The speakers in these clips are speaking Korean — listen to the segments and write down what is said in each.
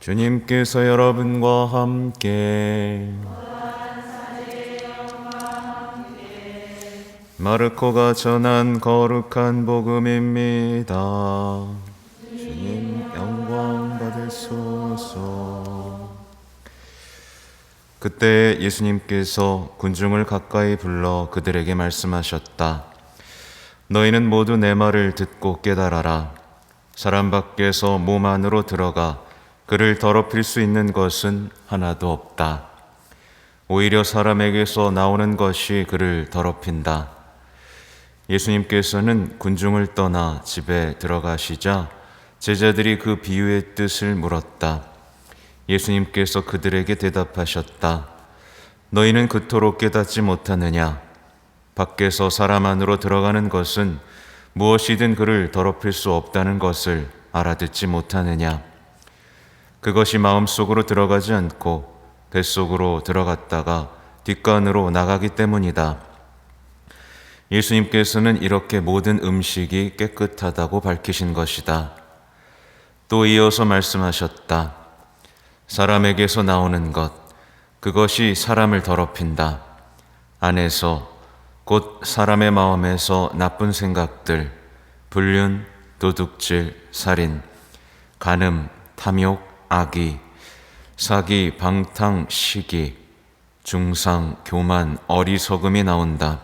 주님께서 여러분과 함께 마르코가 전한 거룩한 복음입니다. 주님 영광 받으소서. 그때 예수님께서 군중을 가까이 불러 그들에게 말씀하셨다. 너희는 모두 내 말을 듣고 깨달아라. 사람 밖에서 몸 안으로 들어가 그를 더럽힐 수 있는 것은 하나도 없다. 오히려 사람에게서 나오는 것이 그를 더럽힌다. 예수님께서는 군중을 떠나 집에 들어가시자 제자들이 그 비유의 뜻을 물었다. 예수님께서 그들에게 대답하셨다. 너희는 그토록 깨닫지 못하느냐? 밖에서 사람 안으로 들어가는 것은 무엇이든 그를 더럽힐 수 없다는 것을 알아듣지 못하느냐? 그것이 마음속으로 들어가지 않고 뱃속으로 들어갔다가 뒷간으로 나가기 때문이다. 예수님께서는 이렇게 모든 음식이 깨끗하다고 밝히신 것이다. 또 이어서 말씀하셨다. 사람에게서 나오는 것, 그것이 사람을 더럽힌다. 안에서 곧 사람의 마음에서 나쁜 생각들, 불륜, 도둑질, 살인, 간음, 탐욕, 악의, 사기, 방탕, 시기, 중상, 교만, 어리석음이 나온다.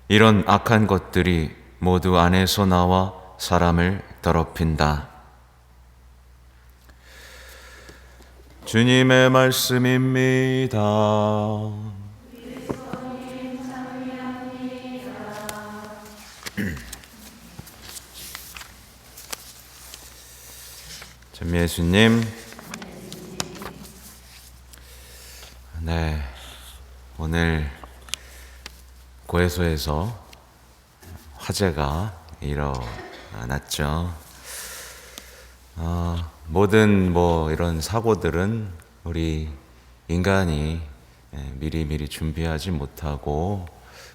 이런 악한 것들이 모두 안에서 나와 사람을 더럽힌다. 주님의 말씀입니다. 전 예수님, 네, 오늘 고해소에서 화재가 일어났죠. 모든 이런 사고들은 우리 인간이 미리 준비하지 못하고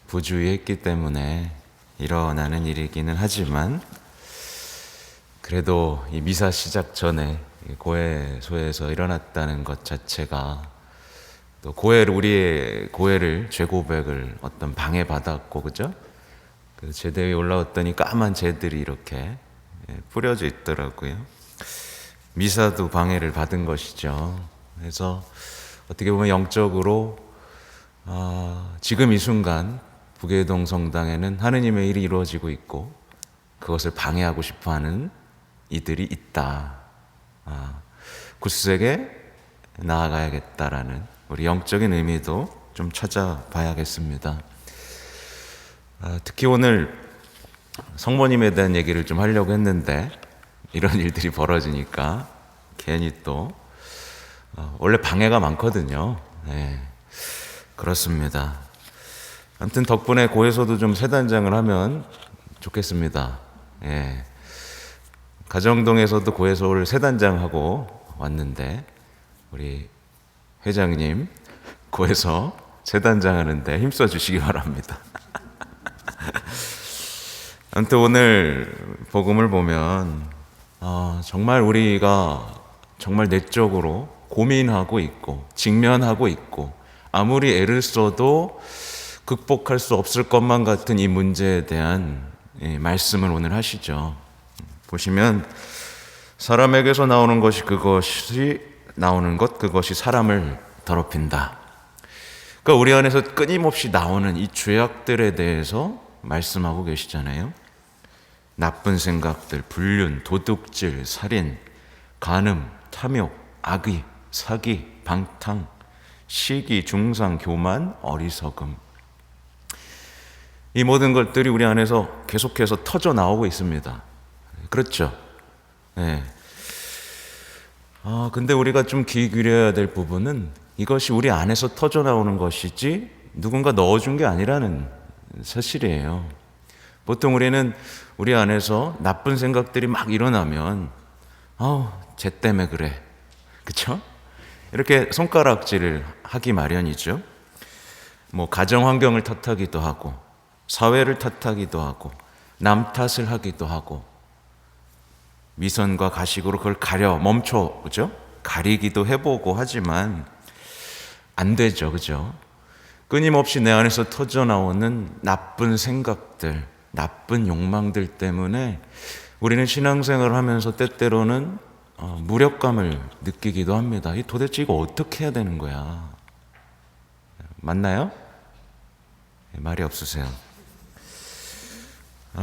부주의했기 때문에 일어나는 일이기는 하지만, 그래도 이 미사 시작 전에 고해소에서 일어났다는 것 자체가 또 우리의 고해를, 죄 고백을 어떤 방해받았고, 그죠? 그 제대 위에 올라왔더니 까만 재들이 이렇게 뿌려져 있더라고요. 미사도 방해를 받은 것이죠. 그래서 어떻게 보면 영적으로 지금 이 순간 북예동 성당에는 하느님의 일이 이루어지고 있고 그것을 방해하고 싶어하는 이들이 있다. 굳세게 나아가야겠다라는 우리 영적인 의미도 좀 찾아봐야겠습니다. 특히 오늘 성모님에 대한 얘기를 좀 하려고 했는데 이런 일들이 벌어지니까 괜히 또 원래 방해가 많거든요. 네, 그렇습니다. 아무튼 덕분에 고해소도 좀 새 단장을 하면 좋겠습니다. 예. 가정동에서도 고해소를 새 단장하고 왔는데 우리 회장님 고해소 새 단장하는데 힘써 주시기 바랍니다. 아무튼 오늘 복음을 보면 정말 우리가 정말 내적으로 고민하고 있고 직면하고 있고 아무리 애를 써도 극복할 수 없을 것만 같은 이 문제에 대한 말씀을 오늘 하시죠. 보시면 사람에게서 나오는 것이 그것이 사람을 더럽힌다. 그러니까 우리 안에서 끊임없이 나오는 이 죄악들에 대해서 말씀하고 계시잖아요. 나쁜 생각들, 불륜, 도둑질, 살인, 간음, 탐욕, 악의, 사기, 방탕, 시기, 중상, 교만, 어리석음. 이 모든 것들이 우리 안에서 계속해서 터져 나오고 있습니다. 그렇죠? 네. 근데 우리가 좀 귀 기울여야 될 부분은 이것이 우리 안에서 터져 나오는 것이지 누군가 넣어준 게 아니라는 사실이에요. 보통 우리는 우리 안에서 나쁜 생각들이 막 일어나면 쟤 때문에 그래. 그쵸? 이렇게 손가락질을 하기 마련이죠. 가정 환경을 탓하기도 하고 사회를 탓하기도 하고 남 탓을 하기도 하고 미선과 가식으로 그걸 멈춰, 그죠? 가리기도 해보고 하지만 안 되죠, 그죠? 끊임없이 내 안에서 터져 나오는 나쁜 생각들, 나쁜 욕망들 때문에 우리는 신앙생활을 하면서 때때로는 무력감을 느끼기도 합니다. 도대체 이거 어떻게 해야 되는 거야? 맞나요? 말이 없으세요.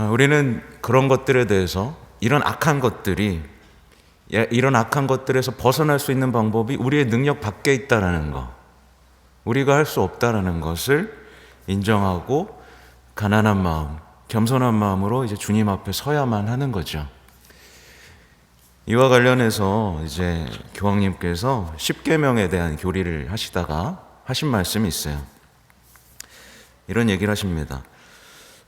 우리는 그런 것들에 대해서 이런 악한 것들에서 벗어날 수 있는 방법이 우리의 능력 밖에 있다라는 거, 우리가 할 수 없다라는 것을 인정하고 가난한 마음, 겸손한 마음으로 이제 주님 앞에 서야만 하는 거죠. 이와 관련해서 이제 교황님께서 십계명에 대한 교리를 하시다가 하신 말씀이 있어요. 이런 얘기를 하십니다.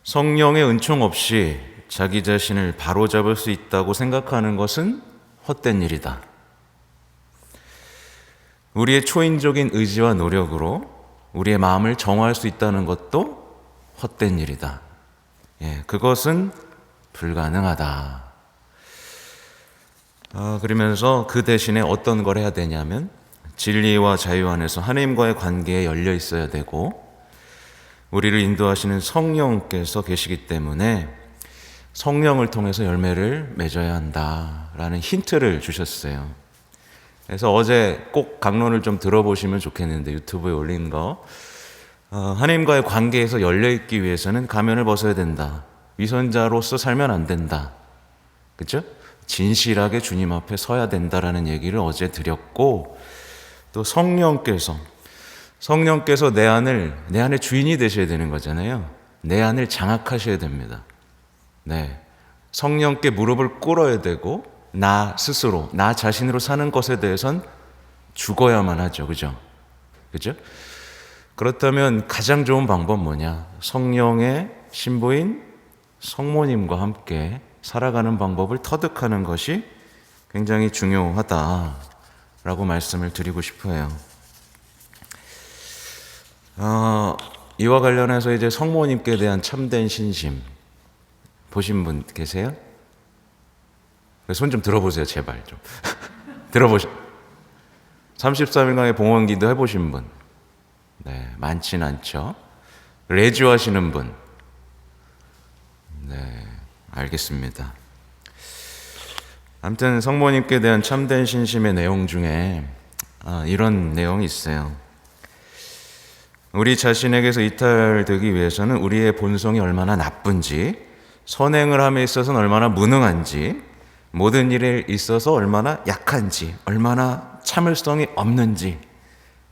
성령의 은총 없이 자기 자신을 바로잡을 수 있다고 생각하는 것은 헛된 일이다. 우리의 초인적인 의지와 노력으로 우리의 마음을 정화할 수 있다는 것도 헛된 일이다. 그것은 불가능하다. 그러면서 그 대신에 어떤 걸 해야 되냐면 진리와 자유 안에서 하나님과의 관계에 열려 있어야 되고 우리를 인도하시는 성령께서 계시기 때문에 성령을 통해서 열매를 맺어야 한다라는 힌트를 주셨어요. 그래서 어제 꼭 강론을 좀 들어보시면 좋겠는데 유튜브에 올린 거 하나님과의 관계에서 열려있기 위해서는 가면을 벗어야 된다. 위선자로서 살면 안 된다. 그렇죠? 진실하게 주님 앞에 서야 된다라는 얘기를 어제 드렸고 또 성령께서 내 안의 주인이 되셔야 되는 거잖아요. 내 안을 장악하셔야 됩니다. 네, 성령께 무릎을 꿇어야 되고 나 스스로, 나 자신으로 사는 것에 대해선 죽어야만 하죠. 그죠? 그렇다면 가장 좋은 방법 뭐냐? 성령의 신부인 성모님과 함께 살아가는 방법을 터득하는 것이 굉장히 중요하다라고 말씀을 드리고 싶어요. 이와 관련해서 이제 성모님께 대한 참된 신심 보신 분 계세요? 손 좀 들어보세요, 제발 좀. 33일간의 봉헌기도 해보신 분? 네, 많진 않죠. 레주 하시는 분? 네, 알겠습니다. 아무튼 성모님께 대한 참된 신심의 내용 중에 이런 내용이 있어요. 우리 자신에게서 이탈되기 위해서는 우리의 본성이 얼마나 나쁜지, 선행을 함에 있어서는 얼마나 무능한지, 모든 일에 있어서 얼마나 약한지, 얼마나 참을성이 없는지,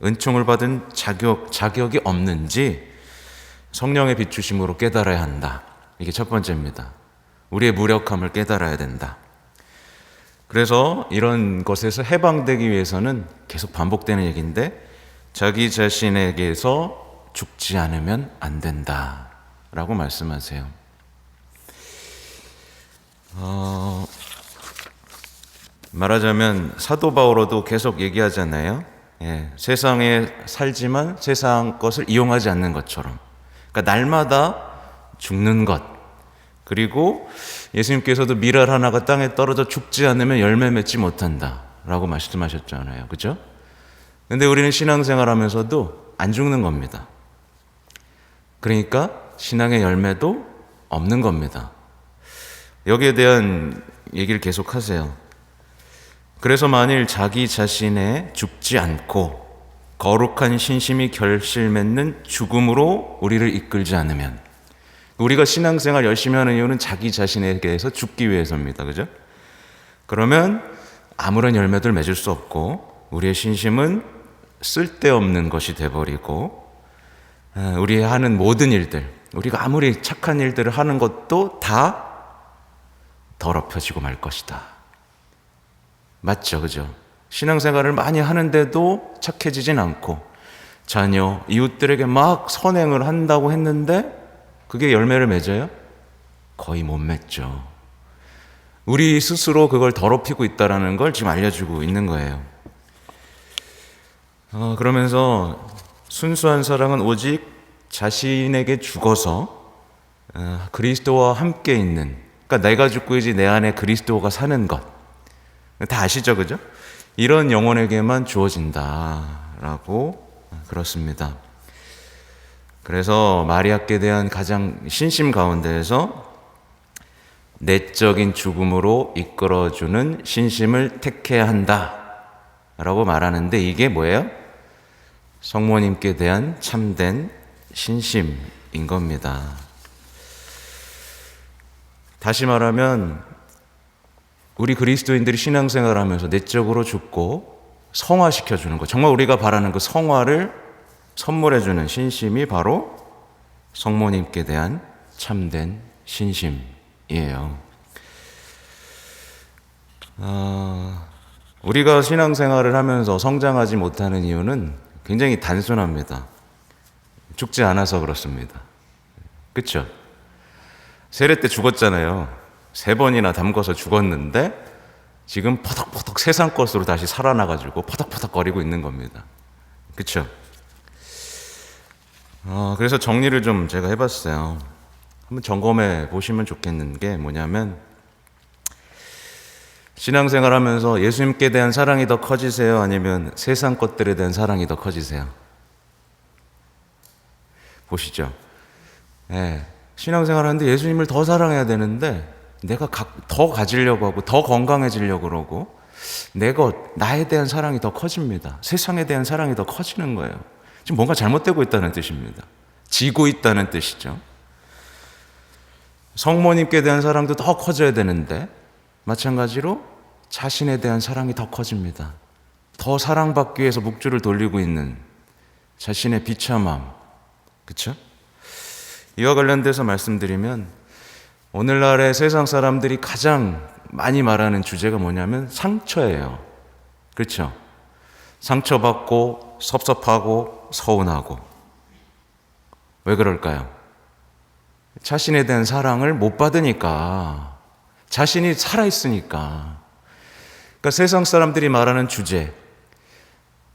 은총을 받은 자격이 없는지 성령의 비추심으로 깨달아야 한다. 이게 첫 번째입니다. 우리의 무력함을 깨달아야 된다. 그래서 이런 것에서 해방되기 위해서는 계속 반복되는 얘기인데 자기 자신에게서 죽지 않으면 안 된다 라고 말씀하세요. 말하자면 사도 바오로도 계속 얘기하잖아요. 세상에 살지만 세상 것을 이용하지 않는 것처럼, 그러니까 날마다 죽는 것, 그리고 예수님께서도 밀알 하나가 땅에 떨어져 죽지 않으면 열매 맺지 못한다 라고 말씀하셨잖아요. 그죠? 근데 우리는 신앙생활 하면서도 안 죽는 겁니다. 그러니까 신앙의 열매도 없는 겁니다. 여기에 대한 얘기를 계속 하세요. 그래서 만일 자기 자신에 죽지 않고 거룩한 신심이 결실 맺는 죽음으로 우리를 이끌지 않으면, 우리가 신앙생활 열심히 하는 이유는 자기 자신에게서 죽기 위해서입니다. 그죠? 그러면 아무런 열매들 맺을 수 없고 우리의 신심은 쓸데없는 것이 돼버리고 우리 하는 모든 일들, 우리가 아무리 착한 일들을 하는 것도 다 더럽혀지고 말 것이다. 맞죠? 그죠? 신앙생활을 많이 하는데도 착해지진 않고 자녀, 이웃들에게 막 선행을 한다고 했는데 그게 열매를 맺어요? 거의 못 맺죠. 우리 스스로 그걸 더럽히고 있다는 걸 지금 알려주고 있는 거예요. 그러면서 순수한 사랑은 오직 자신에게 죽어서 그리스도와 함께 있는 그러니까 내가 죽고이지 내 안에 그리스도가 사는 것. 다 아시죠, 그죠? 이런 영혼에게만 주어진다라고 그렇습니다. 그래서 마리아께 대한 가장 신심 가운데에서 내적인 죽음으로 이끌어주는 신심을 택해야 한다라고 말하는데, 이게 뭐예요? 성모님께 대한 참된 신심인 겁니다. 다시 말하면 우리 그리스도인들이 신앙생활하면서 내적으로 죽고 성화시켜주는 것, 정말 우리가 바라는 그 성화를 선물해주는 신심이 바로 성모님께 대한 참된 신심이에요. 우리가 신앙생활을 하면서 성장하지 못하는 이유는 굉장히 단순합니다. 죽지 않아서 그렇습니다. 그렇죠? 세례 때 죽었잖아요. 3번이나 담궈서 죽었는데 지금 퍼덕퍼덕 세상 것으로 다시 살아나가지고 퍼덕퍼덕거리고 있는 겁니다. 그렇죠? 그래서 정리를 좀 제가 해봤어요. 한번 점검해 보시면 좋겠는 게 뭐냐면, 신앙생활 하면서 예수님께 대한 사랑이 더 커지세요? 아니면 세상 것들에 대한 사랑이 더 커지세요? 보시죠. 네, 신앙생활 하는데 예수님을 더 사랑해야 되는데 내가 더 가지려고 하고 더 건강해지려고 그러고 나에 대한 사랑이 더 커집니다. 세상에 대한 사랑이 더 커지는 거예요. 지금 뭔가 잘못되고 있다는 뜻입니다. 지고 있다는 뜻이죠. 성모님께 대한 사랑도 더 커져야 되는데 마찬가지로 자신에 대한 사랑이 더 커집니다. 더 사랑받기 위해서 목줄을 돌리고 있는 자신의 비참함. 그렇죠? 이와 관련돼서 말씀드리면, 오늘날의 세상 사람들이 가장 많이 말하는 주제가 뭐냐면 상처예요. 그렇죠? 상처받고 섭섭하고 서운하고. 왜 그럴까요? 자신에 대한 사랑을 못 받으니까, 자신이 살아있으니까. 그러니까 세상 사람들이 말하는 주제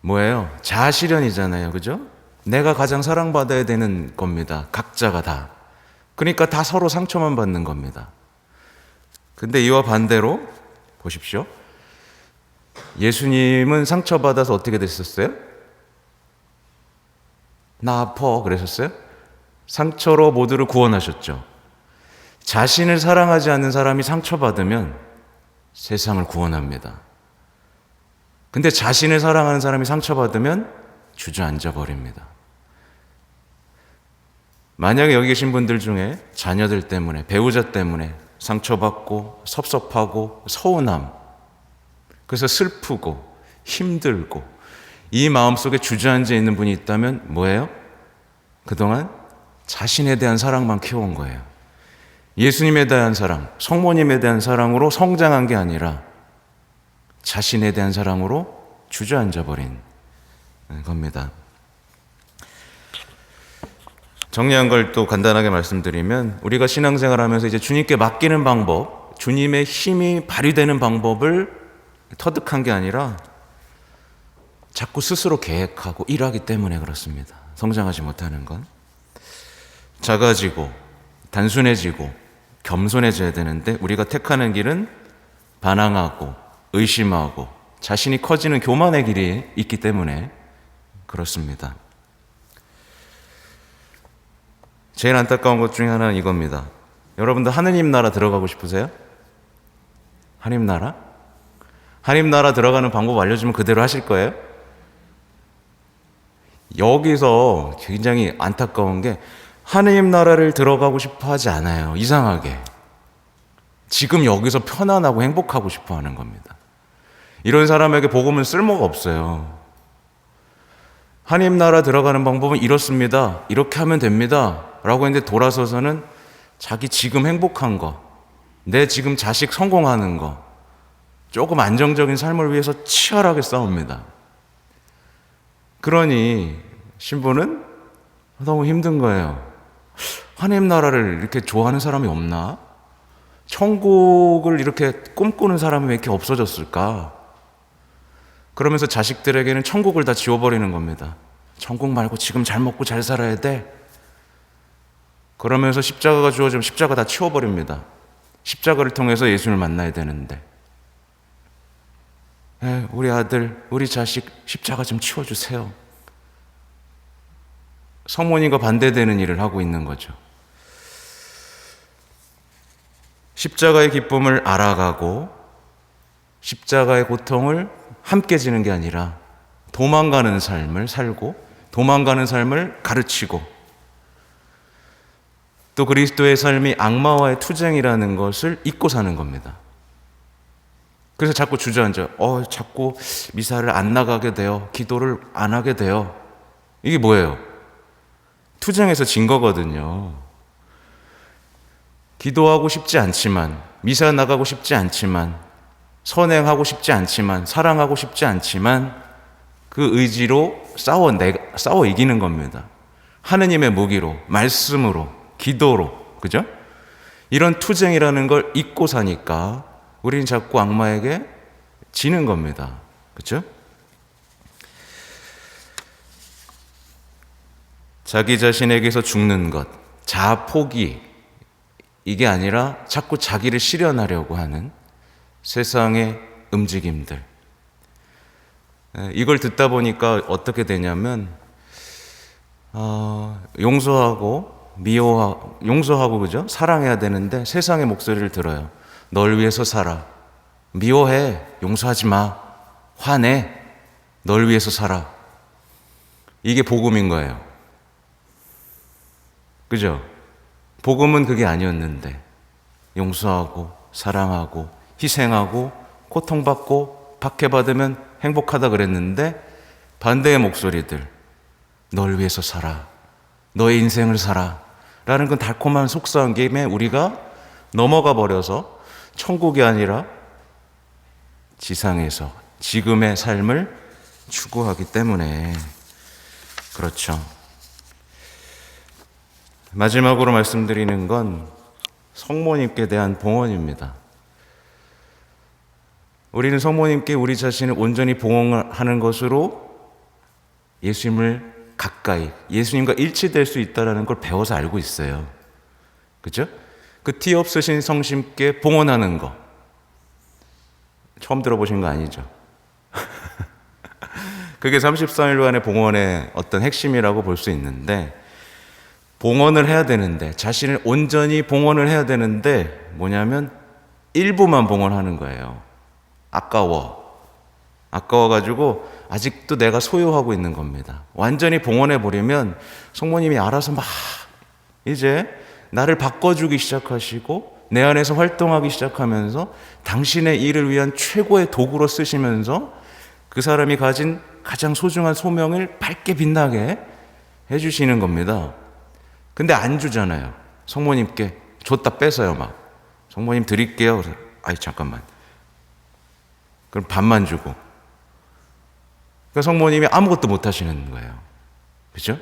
뭐예요? 자아실현이잖아요. 그죠? 내가 가장 사랑받아야 되는 겁니다. 각자가 다. 그러니까 다 서로 상처만 받는 겁니다. 근데 이와 반대로 보십시오. 예수님은 상처받아서 어떻게 됐었어요? 나 아파 그러셨어요? 상처로 모두를 구원하셨죠. 자신을 사랑하지 않는 사람이 상처받으면 세상을 구원합니다. 근데 자신을 사랑하는 사람이 상처받으면 주저앉아 버립니다. 만약에 여기 계신 분들 중에 자녀들 때문에, 배우자 때문에 상처받고 섭섭하고 서운함, 그래서 슬프고 힘들고 이 마음속에 주저앉아 있는 분이 있다면 뭐예요? 그동안 자신에 대한 사랑만 키워온 거예요. 예수님에 대한 사랑, 성모님에 대한 사랑으로 성장한 게 아니라 자신에 대한 사랑으로 주저앉아 버린 겁니다. 정리한 걸 또 간단하게 말씀드리면, 우리가 신앙생활하면서 이제 주님께 맡기는 방법, 주님의 힘이 발휘되는 방법을 터득한 게 아니라 자꾸 스스로 계획하고 일하기 때문에 그렇습니다. 성장하지 못하는 건. 작아지고 단순해지고 겸손해져야 되는데 우리가 택하는 길은 반항하고 의심하고 자신이 커지는 교만의 길이 있기 때문에 그렇습니다. 제일 안타까운 것 중에 하나는 이겁니다. 여러분들 하느님 나라 들어가고 싶으세요? 하느님 나라? 하느님 나라 들어가는 방법 알려주면 그대로 하실 거예요? 여기서 굉장히 안타까운 게, 하느님 나라를 들어가고 싶어 하지 않아요. 이상하게. 지금 여기서 편안하고 행복하고 싶어 하는 겁니다. 이런 사람에게 복음은 쓸모가 없어요. 하느님 나라 들어가는 방법은 이렇습니다. 이렇게 하면 됩니다. 라고 했는데 돌아서서는 자기 지금 행복한 거, 내 지금 자식 성공하는 거, 조금 안정적인 삶을 위해서 치열하게 싸웁니다. 그러니 신부는 너무 힘든 거예요. 하느님 나라를 이렇게 좋아하는 사람이 없나? 천국을 이렇게 꿈꾸는 사람이 왜 이렇게 없어졌을까? 그러면서 자식들에게는 천국을 다 지워버리는 겁니다. 천국 말고 지금 잘 먹고 잘 살아야 돼. 그러면서 십자가가 주어지면 십자가 다 치워버립니다. 십자가를 통해서 예수님을 만나야 되는데, 우리 아들, 우리 자식 십자가 좀 치워주세요. 성모님과 반대되는 일을 하고 있는 거죠. 십자가의 기쁨을 알아가고 십자가의 고통을 함께 지는 게 아니라 도망가는 삶을 살고 도망가는 삶을 가르치고, 또 그리스도의 삶이 악마와의 투쟁이라는 것을 잊고 사는 겁니다. 그래서 자꾸 주저앉아. 자꾸 미사를 안 나가게 돼요. 기도를 안 하게 돼요. 이게 뭐예요? 투쟁에서 진 거거든요. 기도하고 싶지 않지만, 미사 나가고 싶지 않지만, 선행하고 싶지 않지만, 사랑하고 싶지 않지만 그 의지로 싸워 이기는 겁니다. 하느님의 무기로, 말씀으로, 기도로, 그죠? 이런 투쟁이라는 걸 잊고 사니까 우리는 자꾸 악마에게 지는 겁니다. 그죠? 자기 자신에게서 죽는 것, 자아 포기, 이게 아니라 자꾸 자기를 실현하려고 하는 세상의 움직임들. 이걸 듣다 보니까 어떻게 되냐면, 용서하고 용서하고, 그죠? 사랑해야 되는데 세상의 목소리를 들어요. 널 위해서 살아. 미워해. 용서하지 마. 화내. 널 위해서 살아. 이게 복음인 거예요. 그죠? 복음은 그게 아니었는데, 용서하고 사랑하고 희생하고 고통받고 박해받으면 행복하다 그랬는데, 반대의 목소리들, 널 위해서 살아, 너의 인생을 살아 라는 건 달콤한 속삭임 게임에 우리가 넘어가 버려서 천국이 아니라 지상에서 지금의 삶을 추구하기 때문에 그렇죠. 마지막으로 말씀드리는 건 성모님께 대한 봉헌입니다. 우리는 성모님께 우리 자신을 온전히 봉헌하는 것으로 예수님을 가까이, 예수님과 일치될 수 있다는 걸 배워서 알고 있어요. 그죠? 그 티 없으신 성심께 봉헌하는 거 처음 들어보신 거 아니죠? 그게 33일간의 봉헌의 어떤 핵심이라고 볼 수 있는데, 봉헌을 해야 되는데, 자신을 온전히 봉헌을 해야 되는데 뭐냐면 일부만 봉헌하는 거예요. 아까워가지고 아직도 내가 소유하고 있는 겁니다. 완전히 봉헌해버리면 성모님이 알아서 막 이제 나를 바꿔주기 시작하시고 내 안에서 활동하기 시작하면서 당신의 일을 위한 최고의 도구로 쓰시면서 그 사람이 가진 가장 소중한 소명을 밝게 빛나게 해주시는 겁니다. 근데 안 주잖아요. 성모님께 줬다 뺏어요. 막 성모님 드릴게요. 그래서 잠깐만. 그럼 반만 주고. 그러니까 성모님이 아무것도 못 하시는 거예요. 그죠?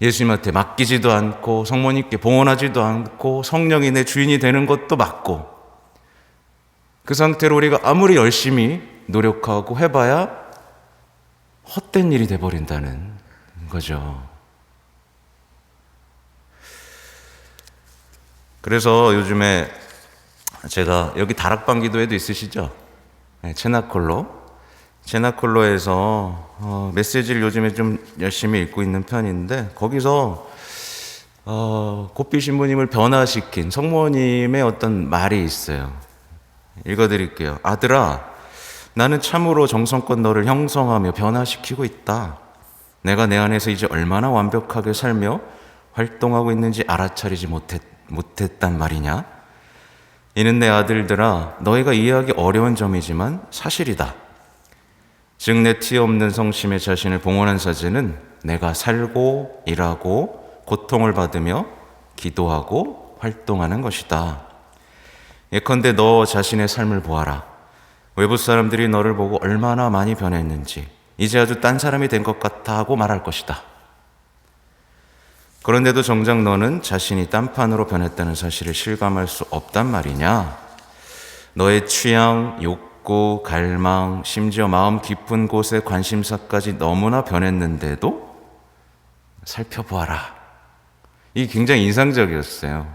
예수님한테 맡기지도 않고 성모님께 봉헌하지도 않고 성령이 내 주인이 되는 것도 맞고, 그 상태로 우리가 아무리 열심히 노력하고 해봐야 헛된 일이 돼버린다는 거죠. 그래서 요즘에 제가 여기 다락방 기도회도 있으시죠? 네, 제나콜로에서 메시지를 요즘에 좀 열심히 읽고 있는 편인데, 거기서 고삐 신부님을 변화시킨 성모님의 어떤 말이 있어요. 읽어드릴게요. 아들아, 나는 참으로 정성껏 너를 형성하며 변화시키고 있다. 내가 내 안에서 이제 얼마나 완벽하게 살며 활동하고 있는지 알아차리지 못했단 말이냐? 이는 내 아들들아, 너희가 이해하기 어려운 점이지만 사실이다. 즉 내 티 없는 성심의 자신을 봉헌한 사제는 내가 살고 일하고 고통을 받으며 기도하고 활동하는 것이다. 예컨대 너 자신의 삶을 보아라. 외부 사람들이 너를 보고 얼마나 많이 변했는지 이제 아주 딴 사람이 된 것 같아 하고 말할 것이다. 그런데도 정작 너는 자신이 딴판으로 변했다는 사실을 실감할 수 없단 말이냐? 너의 취향, 욕구, 갈망, 심지어 마음 깊은 곳의 관심사까지 너무나 변했는데도 살펴보아라. 이게 굉장히 인상적이었어요.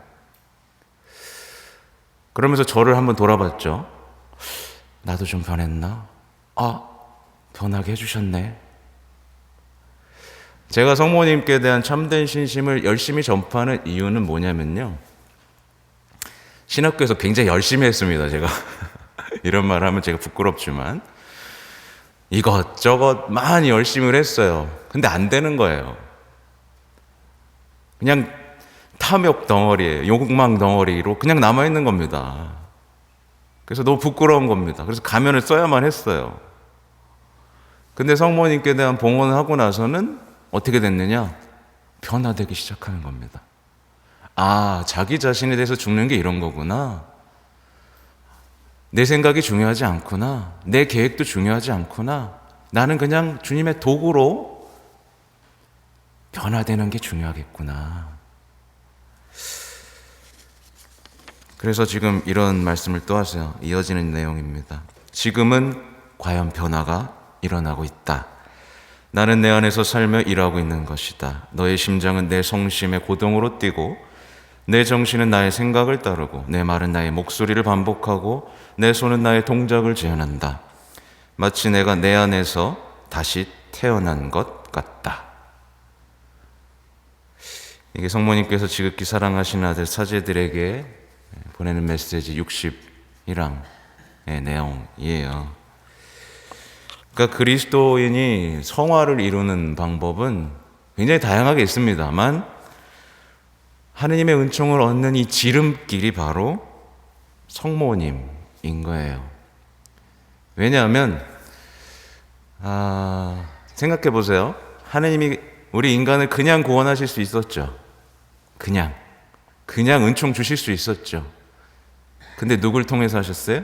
그러면서 저를 한번 돌아봤죠. 나도 좀 변했나? 변하게 해주셨네. 제가 성모님께 대한 참된 신심을 열심히 전파하는 이유는 뭐냐면요, 신학교에서 굉장히 열심히 했습니다. 제가 이런 말 하면 제가 부끄럽지만 이것저것 많이 열심히 했어요. 근데 안 되는 거예요. 그냥 탐욕 덩어리에 욕망 덩어리로 그냥 남아있는 겁니다. 그래서 너무 부끄러운 겁니다. 그래서 가면을 써야만 했어요. 근데 성모님께 대한 봉헌을 하고 나서는 어떻게 됐느냐? 변화되기 시작하는 겁니다. 자기 자신에 대해서 죽는 게 이런 거구나. 내 생각이 중요하지 않구나. 내 계획도 중요하지 않구나. 나는 그냥 주님의 도구로 변화되는 게 중요하겠구나. 그래서 지금 이런 말씀을 또 하세요. 이어지는 내용입니다. 지금은 과연 변화가 일어나고 있다. 나는 내 안에서 살며 일하고 있는 것이다. 너의 심장은 내 성심의 고동으로 뛰고 내 정신은 나의 생각을 따르고 내 말은 나의 목소리를 반복하고 내 손은 나의 동작을 재현한다. 마치 내가 내 안에서 다시 태어난 것 같다. 이게 성모님께서 지극히 사랑하시는 아들 사제들에게 보내는 메시지 61항의 내용이에요. 그러니까 그리스도인이 성화를 이루는 방법은 굉장히 다양하게 있습니다만 하느님의 은총을 얻는 이 지름길이 바로 성모님인 거예요. 왜냐하면 생각해 보세요. 하느님이 우리 인간을 그냥 구원하실 수 있었죠. 그냥 은총 주실 수 있었죠. 근데 누굴 통해서 하셨어요?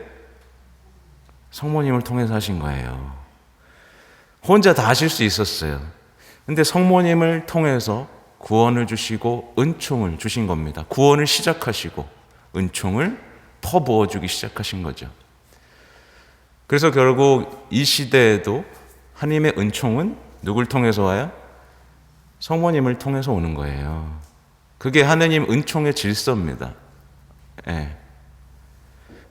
성모님을 통해서 하신 거예요. 혼자 다 하실 수 있었어요. 근데 성모님을 통해서 구원을 주시고 은총을 주신 겁니다. 구원을 시작하시고 은총을 퍼부어 주기 시작하신 거죠. 그래서 결국 이 시대에도 하나님의 은총은 누굴 통해서 와요? 성모님을 통해서 오는 거예요. 그게 하나님 은총의 질서입니다.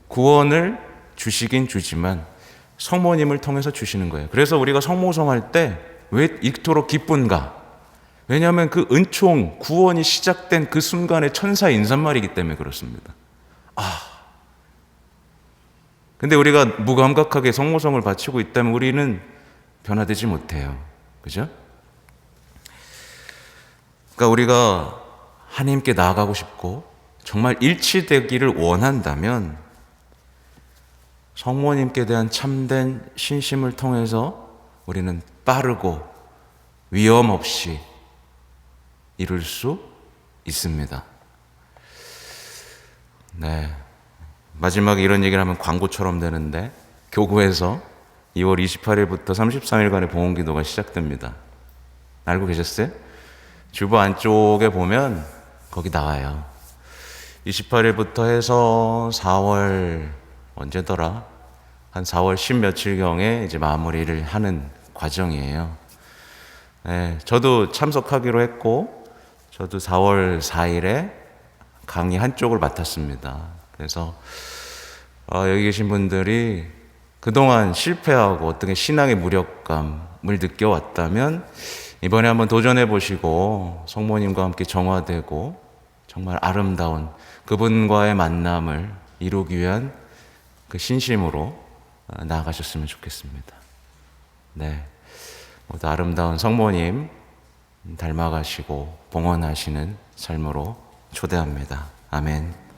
구원을 주시긴 주지만 성모님을 통해서 주시는 거예요. 그래서 우리가 성모성할 때 왜 이토록 기쁜가? 왜냐하면 그 은총, 구원이 시작된 그 순간에 천사의 인사말이기 때문에 그렇습니다. 근데 우리가 무감각하게 성모성을 바치고 있다면 우리는 변화되지 못해요. 그죠? 그러니까 우리가 하나님께 나아가고 싶고 정말 일치되기를 원한다면 성모님께 대한 참된 신심을 통해서 우리는 빠르고 위험 없이 이룰 수 있습니다. 마지막에 이런 얘기를 하면 광고처럼 되는데 교구에서 2월 28일부터 33일간의 봉헌기도가 시작됩니다. 알고 계셨어요? 주보 안쪽에 보면 거기 나와요. 28일부터 해서 4월 언제더라? 한 4월 10 며칠경에 이제 마무리를 하는 과정이에요. 저도 참석하기로 했고 저도 4월 4일에 강의 한쪽을 맡았습니다. 그래서 여기 계신 분들이 그동안 실패하고 어떤 신앙의 무력감을 느껴왔다면 이번에 한번 도전해 보시고 성모님과 함께 정화되고 정말 아름다운 그분과의 만남을 이루기 위한 그 신심으로 나아가셨으면 좋겠습니다. 모두 아름다운 성모님 닮아가시고 봉헌하시는 삶으로 초대합니다. 아멘.